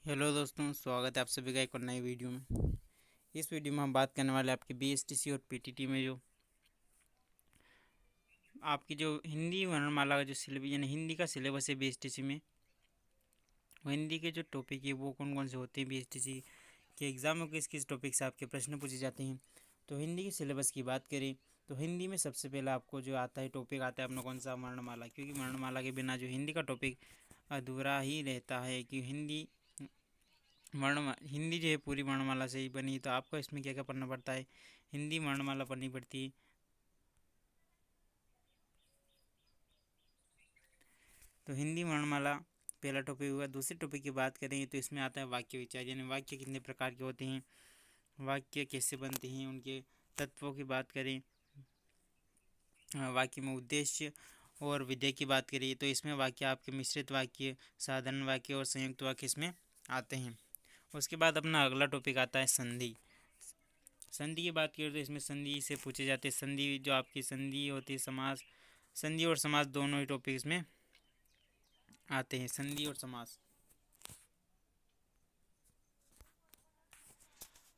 Hello दोस्तों, स्वागत है आप सभी का एक और नई वीडियो में। इस वीडियो में हम बात करने वाले आपके बीएसटीसी और पीटीटी में जो आपकी जो हिंदी वर्णमाला का जो सिलेबस यानी हिंदी का सिलेबस है बीएसटीसी में, वो हिंदी के जो टॉपिक है वो कौन कौन से होते हैं बीएसटीसी के एग्ज़ाम में, किस किस टॉपिक से आपके प्रश्न पूछे जाते हैं। तो हिंदी के सिलेबस की बात करें तो हिंदी में सबसे पहले आपको जो आता है टॉपिक आता है अपना कौन सा, वर्णमाला। क्योंकि वर्णमाला के बिना जो हिंदी का टॉपिक अधूरा ही रहता है कि हिंदी जो है पूरी वर्णमाला से ही बनी। तो आपको इसमें क्या क्या पढ़ना पड़ता है, हिंदी वर्णमाला पढ़नी पड़ती है। तो हिंदी वर्णमाला पहला टॉपिक हुआ। दूसरे टॉपिक की बात करें तो इसमें आता है वाक्य विचार, यानी वाक्य कितने प्रकार के होते हैं, वाक्य कैसे बनते हैं, उनके तत्वों की बात करें। वाक्य में उद्देश्य और विधेय की बात करें तो इसमें वाक्य आपके मिश्रित वाक्य, साधारण वाक्य और संयुक्त वाक्य इसमें आते हैं। उसके बाद अपना अगला टॉपिक आता है संधि। संधि की बात करें तो इसमें संधि से पूछे जाते हैं, संधि जो आपकी संधि होती है, समास, संधि और समास दोनों ही टॉपिक इसमें आते हैं, संधि और समास।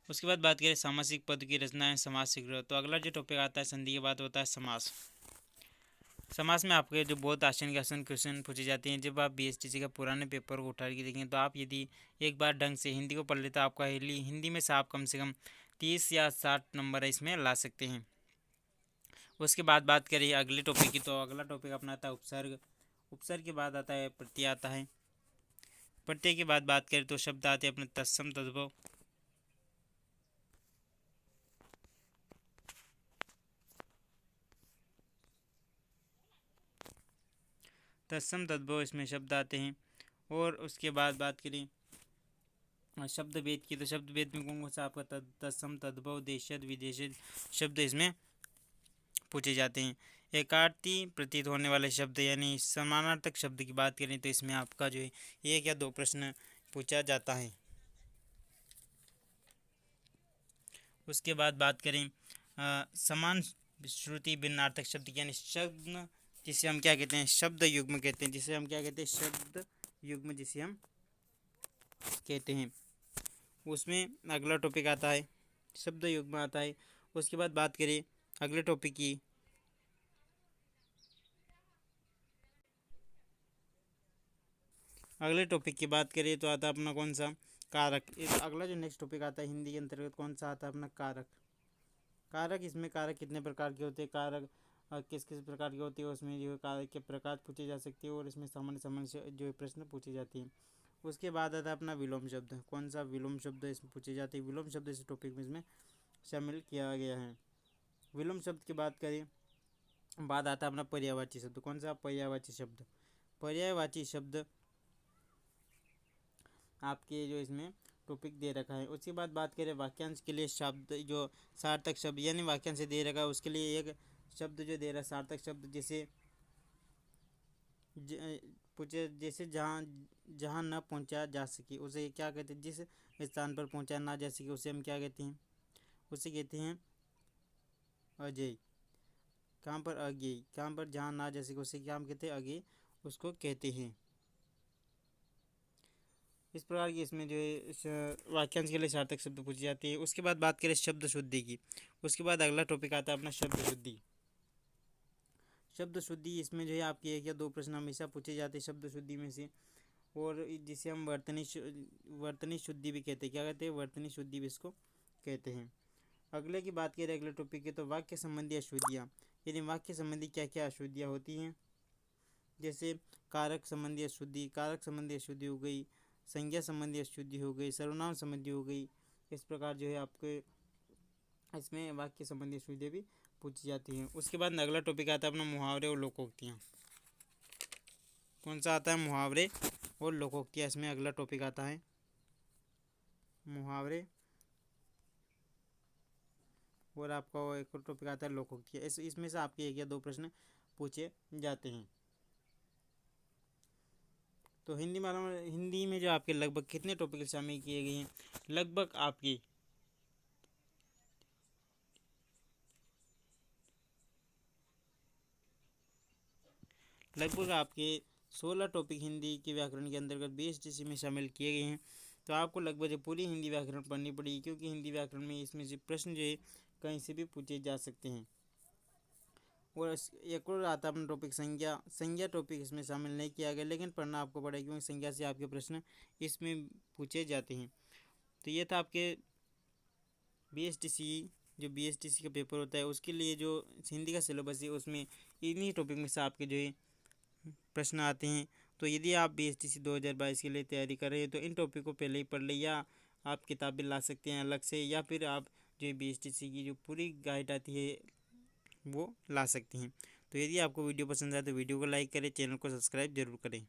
उसके बाद बात करें सामासिक पद की रचना है, समास शीघ्र। तो अगला जो टॉपिक आता है संधि के बाद होता है समास। समास में आपके जो बहुत आसान के आसान क्वेश्चन पूछे जाते हैं। जब आप बीएसटीसी का पुराने पेपर को उठा के देखें तो आप यदि एक बार ढंग से हिंदी को पढ़ लेते, आपका हिंदी में से आप कम से कम 30 या 60 नंबर इसमें ला सकते हैं। उसके बाद बात करें अगले टॉपिक की, तो अगला टॉपिक अपना आता है उपसर्ग। उपसर्ग के बाद आता है प्रत्यय आता है। प्रत्यय के बाद बात करें तो शब्द आते हैं अपने तत्सम तद्भव। तत्सम तद्भव इसमें शब्द आते हैं। और उसके बाद बात करें शब्द भेद की, तो शब्द भेद में कौन कौन सा आपका तत्सम तद्भव देशज विदेशज शब्द इसमें पूछे जाते हैं। एकार्थी प्रतीत होने वाले शब्द यानी समानार्थक शब्द की बात करें तो इसमें आपका जो है एक या दो प्रश्न पूछा जाता है। उसके बाद बात करें समान श्रुति भिन्नार्थक शब्द यानी शब्द जिसे हम क्या कहते हैं, शब्द युग्म कहते हैं, जिसे हम क्या कहते हैं, शब्द युग्म जिसे हम कहते हैं। उसमें अगला टॉपिक आता है शब्द युग्म आता है। उसके बाद बात करें अगले टॉपिक की, अगले टॉपिक की बात करें तो आता है अपना कौन सा, कारक। अगला जो नेक्स्ट टॉपिक आता है हिंदी के अंतर्गत कौन सा आता है अपना कारक। कारक, इसमें कारक कितने प्रकार के होते हैं, कारक किस किस प्रकार के होते हैं, उसमें जो है कारक के प्रकार पूछे जा सकते हैं और इसमें सामान्य सामान्य से जो है प्रश्न पूछे जाते हैं। उसके बाद आता है अपना विलोम शब्द। कौन सा विलोम शब्द इसमें पूछे जाते हैं, विलोम शब्द इस टॉपिक में इसमें शामिल किया गया है। विलोम शब्द की बात करें, बाद आता है अपना पर्यायवाची शब्द। कौन सा, पर्यायवाची शब्द। पर्यायवाची शब्द आपके जो इसमें टॉपिक दे रखा है। उसके बाद बात करें वाक्यांश के लिए शब्द, जो सार्थक शब्द यानी वाक्यांश दे रखा है उसके लिए एक शब्द जो दे रहा है सार्थक शब्द, जैसे पूछे जैसे जहाँ जहाँ न पहुँचा जा सके उसे क्या कहते हैं, जिस स्थान पर पहुँचा ना जा सके उसे हम क्या कहते हैं, उसे कहते हैं अजय। कहाँ पर, अज्ञेय। कहाँ पर जहाँ ना जा सके उसे क्या हम कहते हैं, अज्ञेय उसको कहते हैं। इस प्रकार की इसमें जो है वाक्यांश के लिए सार्थक शब्द पूछी जाती है। उसके बाद बात करें शब्द शुद्धि की। उसके बाद अगला टॉपिक आता है अपना शब्द शुद्धि। शब्द शुद्धि इसमें जो है आपके एक या दो प्रश्न हमेशा पूछे जाते हैं शब्द शुद्धि में से, और जिसे हम वर्तनी शुद्धि भी कहते हैं। क्या कहते हैं, वर्तनी शुद्धि भी इसको कहते हैं। अगले की बात करें अगले टॉपिक की, तो वाक्य संबंधी अशुद्धियाँ, यानी वाक्य संबंधी क्या क्या अशुद्धियाँ होती हैं। जैसे कारक संबंधी अशुद्धि, कारक संबंधी अशुद्धि हो गई, संज्ञा संबंधी अशुद्धि हो गई, सर्वनाम संबंधी हो गई। इस प्रकार जो है आपके इसमें वाक्य संबंधी अशुद्धियाँ भी पूछी जाती हैं। उसके बाद अगला टॉपिक आता है अपना मुहावरे और लोकोक्तियाँ। कौन सा आता है, मुहावरे और लोकोक्तियाँ। इसमें अगला टॉपिक आता है मुहावरे और आपका वो एक टॉपिक आता है लोकोक्तियाँ। इसमें से आपके एक या दो प्रश्न पूछे जाते हैं। तो हिंदी में जो आपके लगभग कितने टॉपिक शामिल किए गए हैं, लगभग आपकी लगभग आपके 16 टॉपिक हिंदी के व्याकरण के अंतर्गत बीएसटीसी में शामिल किए गए हैं। तो आपको लगभग जो पूरी हिंदी व्याकरण पढ़नी पड़ेगी, क्योंकि हिंदी व्याकरण में इसमें से प्रश्न जो है कहीं से भी पूछे जा सकते हैं। और एक और आता है अपना टॉपिक संज्ञा। संज्ञा टॉपिक इसमें शामिल नहीं किया गया, लेकिन पढ़ना आपको पड़ेगा क्योंकि संज्ञा से आपके प्रश्न इसमें पूछे जाते हैं। तो ये था आपके BSTC, जो BSTC का पेपर होता है उसके लिए जो हिंदी का सिलेबस है उसमें इन्हीं टॉपिक में से आपके जो है प्रश्न आते हैं। तो यदि आप BSTC 2022 के लिए तैयारी कर रहे हैं तो इन टॉपिक को पहले ही पढ़ लें, या आप किताबें ला सकते हैं अलग से, या फिर आप जो BSTC की जो पूरी गाइड आती है वो ला सकते हैं। तो यदि आपको वीडियो पसंद आए तो वीडियो को लाइक करें, चैनल को सब्सक्राइब जरूर करें।